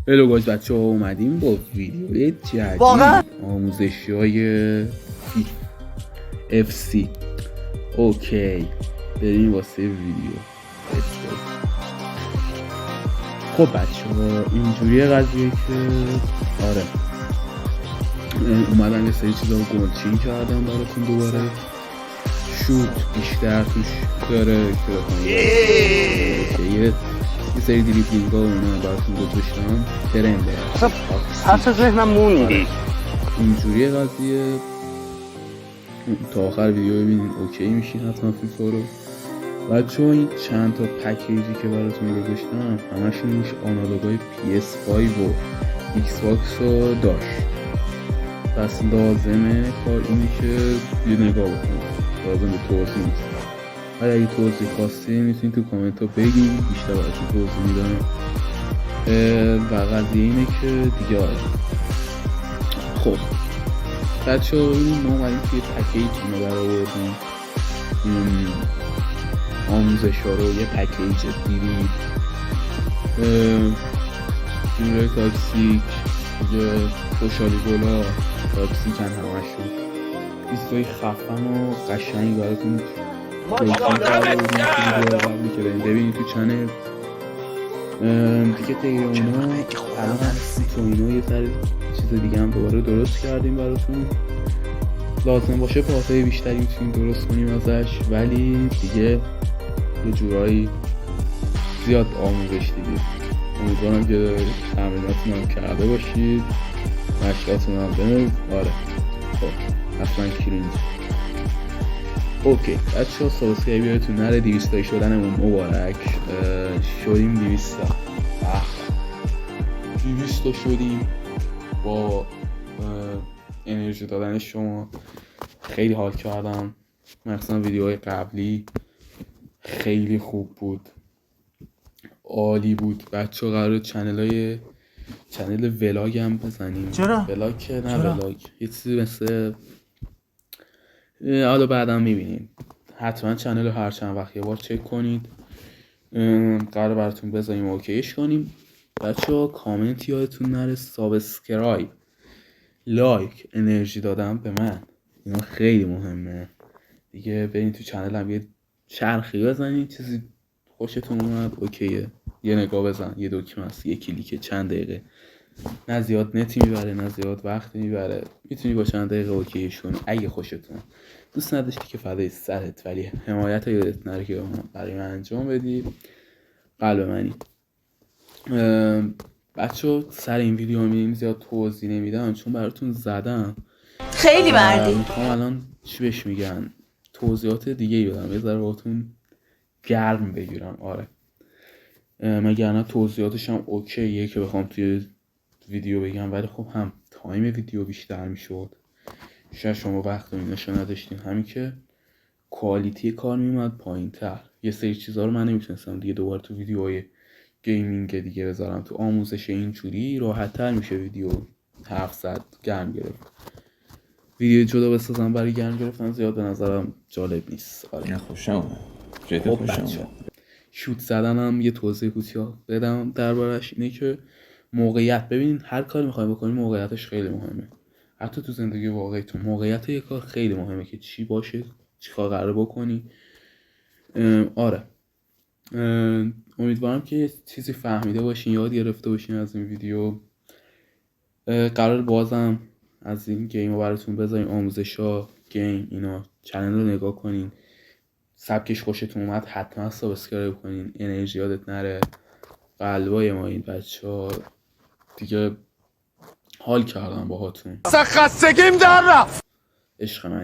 هلو گاز بچه ها، اومدیم با ویدیوی جدید آموزشی های FC. اوکی بریم واسه ویدیو. خب بچه ها اینجوری قضیه که آره اومدم یه سری چیزا رو گلچین کردم براتون. دوباره شوت بیشتر توش داره که بخوام یه سری دریبلینگ ها اونا براتون گذاشتم. ترنده پس ذهنم موندی. اینجوری قضیه تا آخر ویدیو ببینین اوکی میشین حتما فیفا رو. بچه ها این چند تا پکیجی که براتون گذاشتم همشون میشه آنالوگای PS5 و ایکس باکس رو داشت. پس لازمه کار اینه که یه نگاه بکنید، لازم به توضیح نیست. اگه توضیح خواستی میتونید تو کامنت ها بگین، بیشتر براتون توضیح میدم. و قضیه اینه که دیگه آره خب بچه ها این ما اومدیم که یه پکیج اینو در آوردیم، این آموزش ها رو یه پکیج دیدید. جوره تاکسیک دیگه، خوشحالی گلا تاکسیک هم همشون بیستای خفن و قشنگ براتون ببینید تو چنل دیگه. غیر اونا الان تو اینا یه سری چیز دیگه هم دوباره درست کردیم براتون. لازم باشه پاسای بیشتری میتونیم درست کنیم ازش، ولی دیگه یه جورایی زیاد آموزش دیدید. امیدوارم که تمریناتون هم کرده باشید، مشقاتون هم بنوید. آره خب حتما کلینج. اوکی بچه ها سابسکرایب یادتون نره. 200 تایی شدنمون مبارک. شدیم 200 تا 200 تا شدیم با انرژی دادن شما. خیلی حال کردم، مثلا ویدیوهای قبلی خیلی خوب بود، عالی بود. بچه ها قراره چنل ولاگ هم بزنیم. چرا؟ ولاگ که نه ولاگ، یه چیزی مثل حالا بعدم میبینیم. حتما چنل رو هر چند وقت یه بار چک کنید. قرار براتون بذاریم اوکیش کنیم. بچه ها کامنت یادتون نره، سابسکرایب، لایک، انرژی دادم به من، اینا خیلی مهمه دیگه. برین تو چنل هم یه چرخی بزنید، چیزی خوشتون اومد اوکیه یه نگاه بزن، یه دکمه است، یه کلیکه، چند دقیقه، نه زیاد نتی میبره نه زیاد وقت میبره، میتونی با چند دقیقه اوکیش کنی. اگه خوشتون دوست نداشتی که فدای سرت، ولی حمایت یادت نره که برای من انجام بدی. قلب منی. بچه سر این ویدیو میدیم زیاد توضیح نمیدم چون براتون زدم. خیلی مردی. میخوام الان چی بهش میگن، توضیحات دیگه بدم، یه ذره باهاتون گرم بگیرم. آره مگر نه توضیحاتش هم اوکیه که بخوام توی ویدیو بگم، ولی خب هم تایم ویدیو بیشتر میشد، شاید شما وقت رو ایناشو نداشتین، همین که کوالیتی کار میومد پایین تر. یه سری چیزها رو من نمیتونستم دیگه دوباره تو ویدیوهای گیمینگ دیگه بذارم. تو آموزش اینجوری راحت تر میشه ویدیو حرف زد، گرم گرفت. ویدیو جدا بسازم برای گرم گرفتن زیاد به نظرم جالب نیست. آره خوشم اومد، جدی خب خوشم اومد. شوت زدنم یه توضیح کوتاه بدم دربارش. اینه که موقعیت، ببینید هر کاری میخوای بکنی موقعیتش خیلی مهمه. حتی تو زندگی واقعی تو موقعیت یه کار خیلی مهمه که چی باشه، چی کار قراره بکنی. آره امیدوارم که چیزی فهمیده باشین، یاد گرفته باشین از این ویدیو. قرار بازم از این گیم رو براتون بذاریم، آموزش‌ها، گیم، اینا. چنل رو نگاه کنین، سبکش خوشتون اومد حتما سابسکرایب کنین، انرژی یادت نره. قلبای ما این بچه‌ها دیگه حال کردم باهاتون، خستگیم در رفت. عشق من.